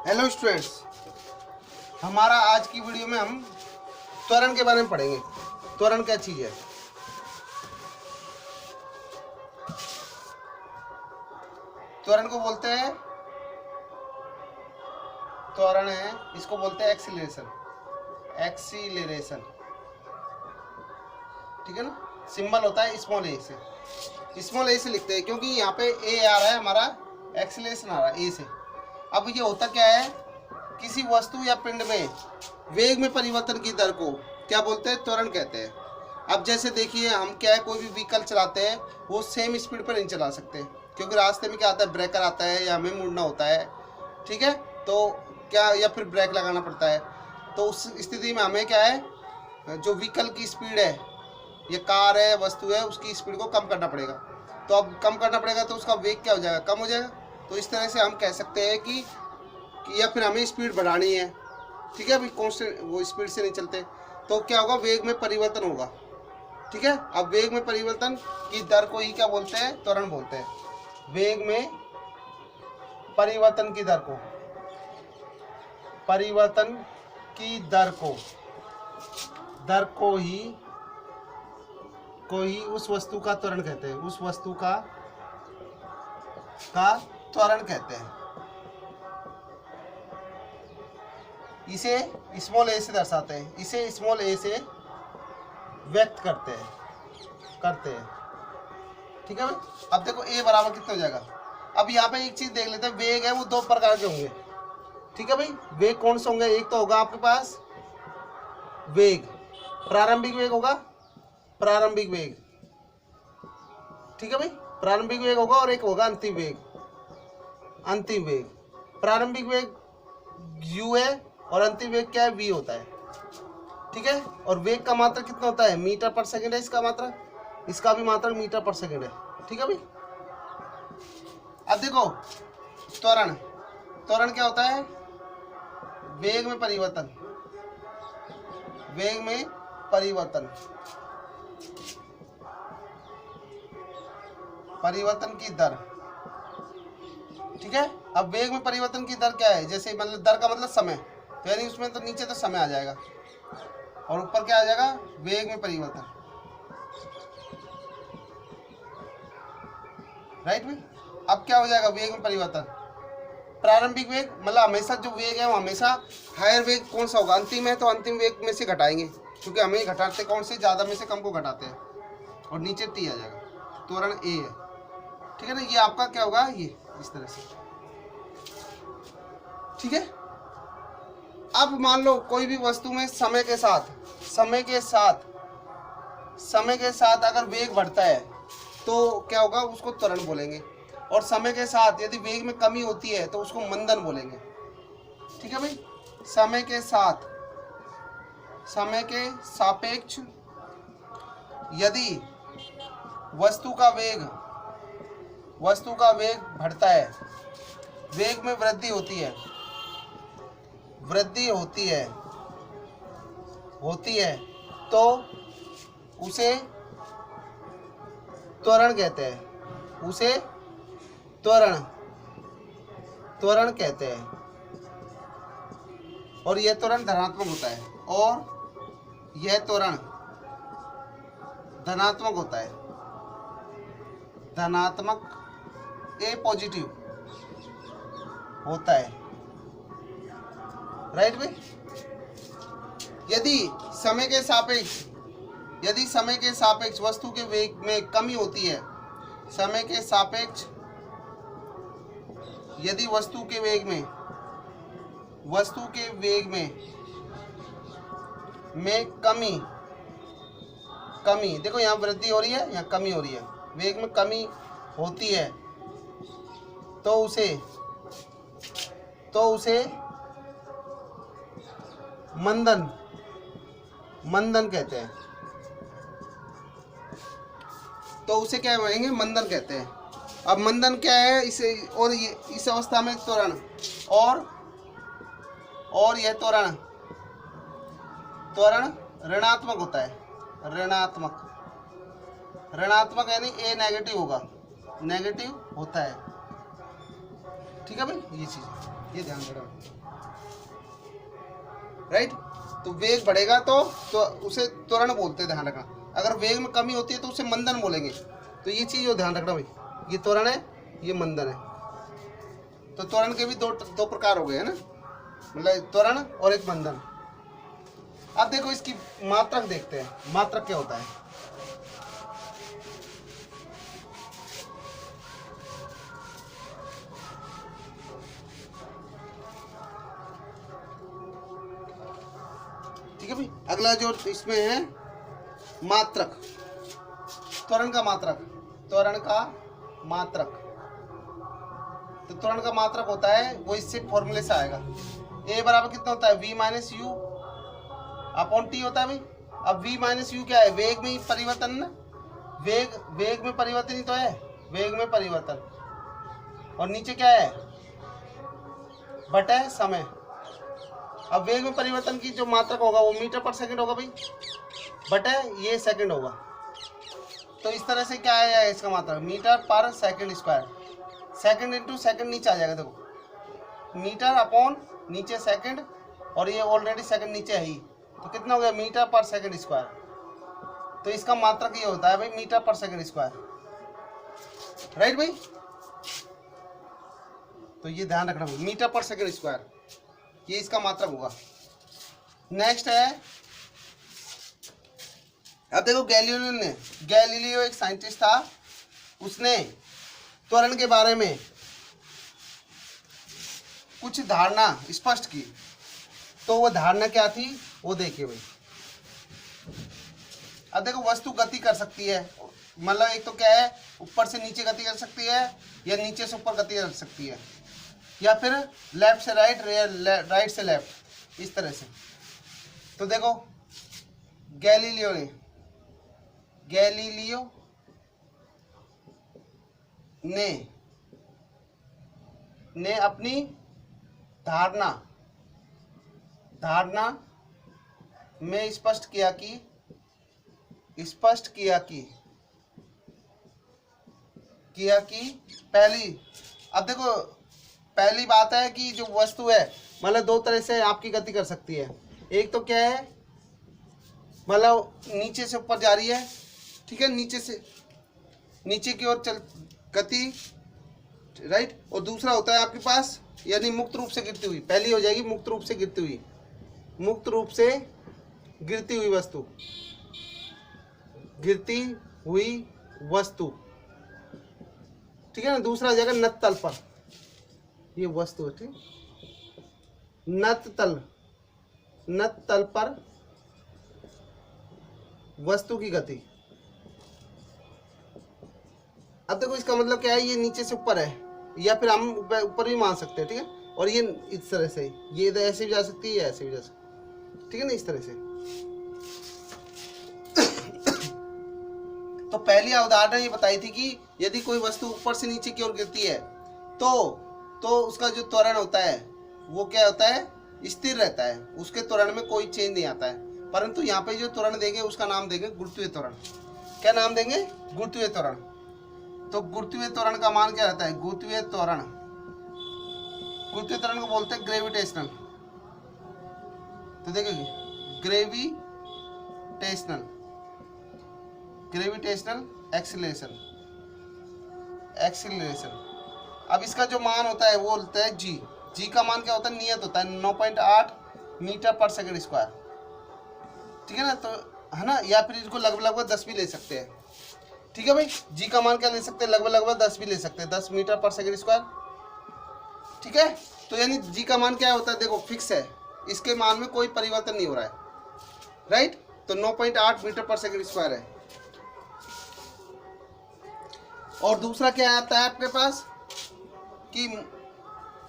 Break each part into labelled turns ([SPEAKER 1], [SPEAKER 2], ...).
[SPEAKER 1] Hello students, हमारा आज की वीडियो में हम त्वरण के बारे में पढ़ेंगे। त्वरण क्या चीज़ है? त्वरण को बोलते हैं, त्वरण है, इसको बोलते हैं एक्सीलरेशन। एक्सीलरेशन, ठीक है ना। सिंबल होता है स्मॉल ए से। स्मॉल ए से लिखते हैं क्योंकि यहाँ पे ए आ रहा है, हमारा एक्सीलरेशन आ रहा है ए से। अब ये होता क्या है, किसी वस्तु या पिंड में वेग में परिवर्तन की दर को क्या बोलते हैं? त्वरण कहते हैं। अब जैसे देखिए, हम क्या है, कोई भी व्हीकल चलाते हैं वो सेम स्पीड पर नहीं चला सकते, क्योंकि रास्ते में क्या आता है, ब्रेकर आता है या हमें मुड़ना होता है, ठीक है, तो क्या, या फिर ब्रेक लगाना पड़ता है। तो उस स्थिति में हमें क्या है, जो व्हीकल की स्पीड है, ये कार है, वस्तु है, उसकी स्पीड को कम करना पड़ेगा। तो अब कम करना पड़ेगा तो उसका वेग क्या हो जाएगा, कम हो जाएगा। तो इस तरह से हम कह सकते हैं कि या फिर हमें स्पीड बढ़ानी है, ठीक है, अभी कांस्टेंट वो स्पीड से नहीं चलते, तो क्या होगा, वेग में परिवर्तन होगा, ठीक है। अब वेग में परिवर्तन की दर को ही क्या बोलते हैं? त्वरण बोलते हैं। वेग में परिवर्तन की दर को, परिवर्तन की दर को ही उस वस्तु का त्वरण कहते हैं। उस वस्तु का त्वरण कहते हैं। इसे स्मॉल ए से दर्शाते हैं, इसे स्मॉल ए से व्यक्त करते हैं, ठीक है भाई। अब देखो ए बराबर कितना हो जाएगा। अब यहाँ पे एक चीज देख लेते हैं, वेग है वो दो प्रकार के होंगे, ठीक है भाई। वेग कौन से होंगे? एक तो होगा आपके पास वेग, प्रारंभिक वेग होगा, प्रारंभिक वेग, ठीक है भाई, प्रारंभिक वेग होगा, और एक होगा अंतिम वेग। अंतिम वेग, प्रारंभिक वेग u है और अंतिम वेग क्या है, v होता है, ठीक है। और वेग का मात्रा कितना होता है? मीटर पर सेकंड है इसका मात्रा, इसका भी मात्रा मीटर पर सेकंड है, ठीक है भाई। अब देखो त्वरण, त्वरण क्या होता है? वेग में परिवर्तन, वेग में परिवर्तन, परिवर्तन की दर, ठीक है। अब वेग में परिवर्तन की दर क्या है? जैसे मतलब दर का मतलब समय, तो यानी उसमें तो नीचे तो समय आ जाएगा और ऊपर क्या आ जाएगा, वेग में परिवर्तन, राइट में। अब क्या हो जाएगा, वेग में परिवर्तन, प्रारंभिक वेग, मतलब हमेशा जो वेग है वो हमेशा हायर वेग कौन सा होगा, अंतिम है, तो अंतिम वेग में से घटाएंगे, क्योंकि हमें घटाते कौन से, ज़्यादा में से कम को घटाते हैं, और नीचे टी आ जाएगा, त्वरण ए है, ठीक है ना। ये आपका क्या होगा, ये इस तरह से, ठीक है। अब मान लो कोई भी वस्तु में समय के साथ अगर वेग बढ़ता है तो क्या होगा, उसको त्वरण बोलेंगे। और समय के साथ यदि वेग में कमी होती है तो उसको मंदन बोलेंगे, ठीक है भाई। समय के सापेक्ष यदि वस्तु का वेग बढ़ता है, वेग में वृद्धि होती है तो उसे त्वरण कहते हैं, उसे त्वरण कहते हैं। और यह त्वरण धनात्मक होता है, और यह त्वरण धनात्मक होता है, धनात्मक ए पॉजिटिव होता है, राइट भाई। यदि समय के सापेक्ष वस्तु के वेग में कमी होती है, समय के सापेक्ष यदि वस्तु के वेग में कमी, देखो यहाँ वृद्धि हो रही है, यहाँ कमी हो रही है, वेग में कमी होती है तो उसे मंदन कहते हैं। तो उसे क्या कहेंगे, मंदन कहते हैं। अब मंदन क्या है इसे, और ये इस अवस्था में त्वरण, और यह त्वरण ऋणात्मक होता है, ऋणात्मक यानी ए नेगेटिव होगा, नेगेटिव होता है, ठीक है भाई, ये चीज़ ये ध्यान रखना, राइट। तो वेग बढ़ेगा तो उसे त्वरण बोलते हैं, ध्यान रखना। अगर वेग में कमी होती है तो उसे मंदन बोलेंगे। तो ये चीज़ जो ध्यान रखना भाई, ये त्वरण है, ये मंदन है। तो त्वरण के भी दो प्रकार हो गए हैं ना, मतलब त्वरण और एक मंदन। अब देखो इसकी मात्रक देखते हैं, मात्रक क्या होता है। ठीक है भाई, अगला जो इसमें है मात्रक, त्वरण का मात्रक, त्वरण का मात्रक। तो त्वरण का मात्रक होता है वो इससे फॉर्मूले से आएगा, ए बराबर कितना होता है, v minus you upon T होता है भाई। अब v माइनस यू क्या है, वेग में परिवर्तन ना, वेग में परिवर्तन ही तो है, वेग में परिवर्तन। और नीचे क्या है, बटा है समय। अब वेग में परिवर्तन की जो मात्रक होगा वो मीटर पर सेकंड होगा भाई, बटा ये सेकंड होगा। तो इस तरह से क्या है इसका मात्रक, मीटर पर second square. Second into second नीचे आ जाएगा, देखो मीटर अपॉन नीचे सेकंड, और ये ऑलरेडी सेकंड नीचे है ही, तो कितना हो गया, मीटर पर सेकंड स्क्वायर। तो इसका मात्रक ये होता है भाई, मीटर पर सेकंड स्क्वायर, राइट भाई। तो ये ध्यान रखना भाई, मीटर पर सेकंड स्क्वायर, ये इसका मात्रक होगा। नेक्स्ट है, अब देखो गैलीलियो एक साइंटिस्ट था, उसने त्वरण के बारे में कुछ धारणा स्पष्ट की। तो वो धारणा क्या थी वो देखिए भाई। अब देखो वस्तु गति कर सकती है, मतलब एक तो क्या है, ऊपर से नीचे गति कर सकती है, या नीचे से ऊपर गति कर सकती है, या फिर लेफ्ट से राइट, राइट से लेफ्ट, इस तरह से। तो देखो गैलीलियो ने अपनी धारणा में स्पष्ट किया कि पहली बात है कि जो वस्तु है मतलब दो तरह से आपकी गति कर सकती है। एक तो क्या है, मतलब नीचे से ऊपर जा रही है, ठीक है, नीचे से नीचे की ओर चल गति, राइट। और दूसरा होता है आपके पास यानी मुक्त रूप से गिरती हुई, पहली हो जाएगी मुक्त रूप से गिरती हुई वस्तु, ठीक है ना। दूसरा हो जाएगा नत तल पर, ये वस्तु है, ठीक, नत तल पर वस्तु की गति। अब देखो इसका मतलब क्या है, ये नीचे से ऊपर है, या फिर हम ऊपर भी मान सकते हैं, ठीक है। और ये इस तरह से, ये इधर ऐसे भी जा सकती है, ऐसे भी जा सकती है, ठीक है ना, इस तरह से। तो पहली अवधारणा ये बताई थी कि यदि कोई वस्तु ऊपर से नीचे की ओर गिरती है तो उसका जो त्वरण होता है वो क्या होता है, स्थिर रहता है, उसके त्वरण में कोई चेंज नहीं आता है। परंतु यहाँ पे जो त्वरण देंगे उसका नाम देंगे गुरुत्वीय त्वरण। क्या नाम देंगे, गुरुत्वीय त्वरण। तो गुरुत्वीय त्वरण का मान क्या रहता है, गुरुत्वीय त्वरण को बोलते हैं ग्रेविटेशनल। तो देखिए ग्रेविटेशनल एक्सीलरेशन। अब इसका जो मान होता है वो होता है जी का मान क्या होता है, नियत होता है 9.8 मीटर पर सेकंड स्क्वायर, ठीक है ना। तो है ना, या फिर इसको लगभग 10 भी ले सकते हैं, ठीक है भाई। जी का मान क्या ले सकते हैं, लगभग 10 भी ले सकते हैं, 10 मीटर पर सेकंड स्क्वायर, ठीक है। तो यानी जी का मान क्या होता है, देखो फिक्स है, इसके मान में कोई परिवर्तन नहीं हो रहा है, राइट। तो 9.8 मीटर पर सेकंड स्क्वायर है। और दूसरा क्या आता है आपके पास कि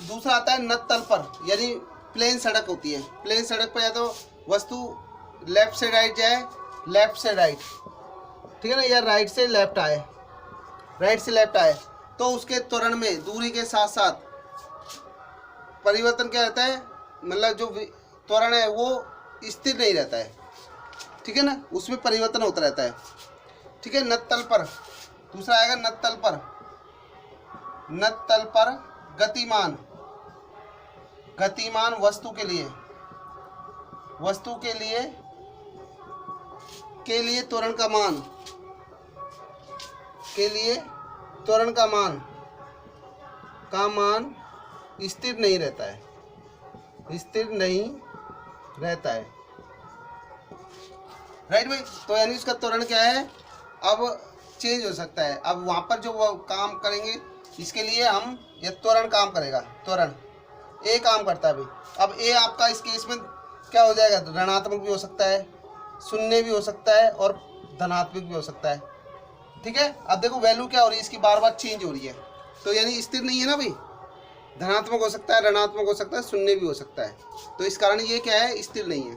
[SPEAKER 1] दूसरा आता है नत तल पर, यानी प्लेन सड़क होती है। प्लेन सड़क पर या तो वस्तु लेफ्ट से राइट जाए, लेफ्ट से राइट, ठीक है ना, या राइट से लेफ्ट आए, तो उसके त्वरण में दूरी के साथ साथ परिवर्तन क्या रहता है, मतलब जो त्वरण है वो स्थिर नहीं रहता है, ठीक है ना, उसमें परिवर्तन होता रहता है, ठीक है। नत तल पर दूसरा आएगा, नत तल पर गतिमान, गतिमान वस्तु के लिए, वस्तु के लिए त्वरण का मान, के लिए त्वरण का मान स्थिर नहीं रहता है, स्थिर नहीं रहता है। राइट भाई। तो यानी उसका त्वरण क्या है, अब चेंज हो सकता है। अब वहाँ पर जो वो काम करेंगे इसके लिए हम, ये त्वरण काम करेगा, त्वरण ए काम करता है भाई। अब ए आपका इस केस में क्या हो जाएगा, ऋणात्मक भी हो सकता है, शून्य भी हो सकता है और धनात्मक भी हो सकता है। ठीक है। अब देखो वैल्यू क्या हो रही है इसकी, बार बार चेंज हो रही है, तो यानी स्थिर नहीं है ना भाई। धनात्मक हो सकता है, ऋणात्मक हो सकता है, शून्य भी हो सकता है, तो इस कारण ये क्या है, स्थिर नहीं है।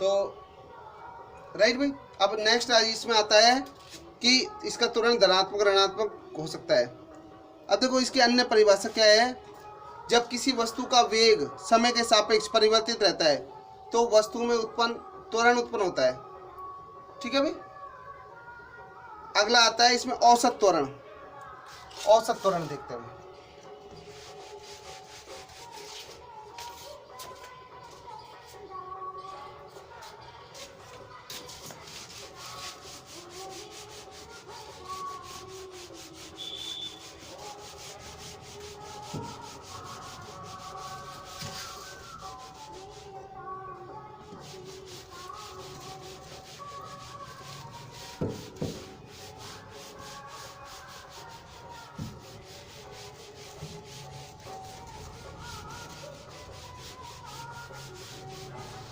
[SPEAKER 1] तो राइट भाई। अब नेक्स्ट इसमें आता है कि इसका तुरंत धनात्मक ऋणात्मक हो सकता है। अब देखो इसकी अन्य परिभाषा क्या है, जब किसी वस्तु का वेग समय के सापेक्ष परिवर्तित रहता है तो वस्तु में त्वरण उत्पन्न होता है। ठीक है भाई। अगला आता है इसमें औसत त्वरण। औसत त्वरण देखते हैं।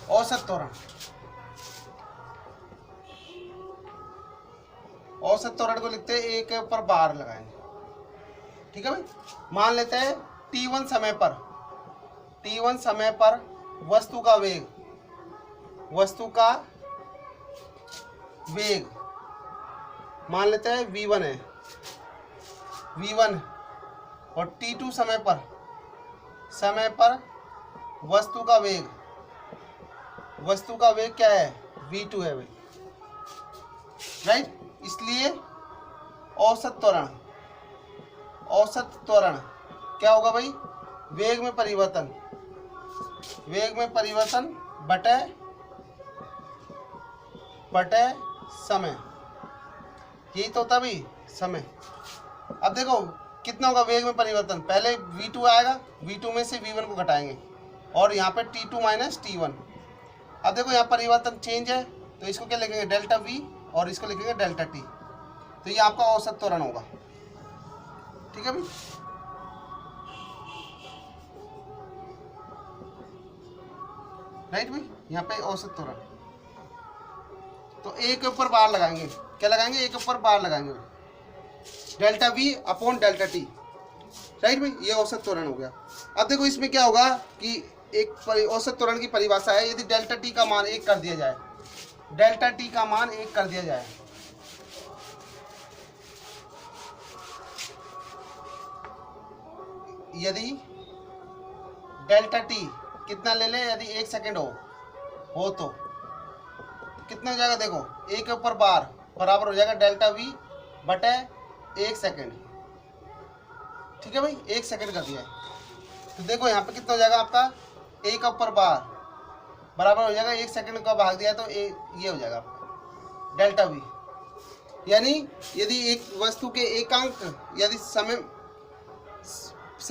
[SPEAKER 1] औसत त्वरण, औसत त्वरण को लिखते हैं एक के ऊपर बार लगाएंगे। ठीक है भाई। मान लेते हैं t1 समय पर, t1 समय पर वस्तु का वेग, वस्तु का वेग मान लेते हैं v1 है, v1, और t2 समय पर वस्तु का वेग, वस्तु का वेग क्या है, v2 है भाई। राइट। इसलिए औसत त्वरण, औसत त्वरण क्या होगा भाई, वेग में परिवर्तन, वेग में परिवर्तन बटे समय, यही तो होता भाई समय। अब देखो कितना होगा वेग में परिवर्तन, पहले v2 आएगा, v2 में से v1 को घटाएंगे और यहाँ पे t2 माइनस t1। अब देखो यहाँ परिवर्तन चेंज है, तो इसको क्या लिखेंगे, डेल्टा v, और इसको लिखेंगे डेल्टा t। तो ये आपका औसत त्वरण होगा। ठीक है भाई। राइट भाई। यहाँ पे औसत त्वरण, तो एक के ऊपर बार लगाएंगे, क्या लगाएंगे, एक के ऊपर बार लगाएंगे, delta v upon delta t। Right भाई। ये औसत त्वरण हो गया। अब देखो इसमें क्या होगा कि एक औसत त्वरण की परिभाषा है, यदि डेल्टा t का मान 1 कर दिया जाए, डेल्टा t का मान 1 कर दिया जाए, यदि डेल्टा t कितना ले ले, यदि 1 सेकेंड हो तो कितना हो जाएगा, देखो 1 के ऊपर बार बराबर हो जाएगा डेल्टा v बटे 1 सेकेंड। ठीक है भाई। 1 सेकेंड कर दिया है, तो देखो यहाँ पे कितना हो जाएगा आपका, 1 के ऊपर बार बराबर हो जाएगा 1 सेकेंड का भाग दिया तो ये हो जाएगा आपका डेल्टा v। यानी यदि एक वस्तु के एकांक, यदि समय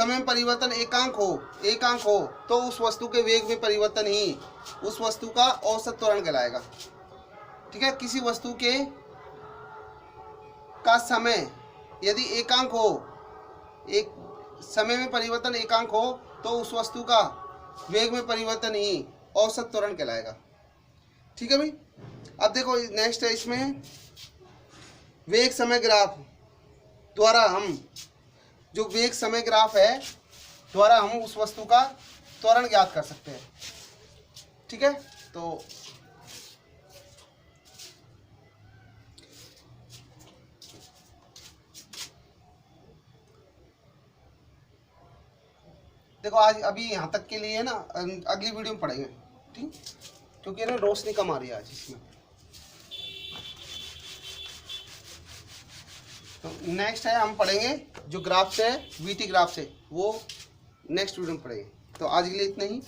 [SPEAKER 1] में परिवर्तन एकांक हो तो उस वस्तु के वेग में परिवर्तन ही उस वस्तु का औसत त्वरण कहलाएगा। ठीक है। किसी वस्तु का समय यदि एकांक हो, एक समय में परिवर्तन एकांक हो, तो उस वस्तु का वेग में परिवर्तन ही औसत त्वरण कहलाएगा। ठीक है भाई। अब देखो नेक्स्ट है इसमें वेग समय ग्राफ द्वारा हम, जो वेग समय ग्राफ है द्वारा हम उस वस्तु का त्वरण ज्ञात कर सकते हैं। ठीक है। तो देखो आज अभी यहाँ तक के लिए ना, अगली वीडियो में पढ़ेंगे। ठीक, क्योंकि ना रोशनी कम आ रही है आज इसमें। तो नेक्स्ट है हम पढ़ेंगे जो ग्राफ से, वीटी ग्राफ से वो नेक्स्ट वीडियो में पढ़ेंगे। तो आज के लिए इतना ही।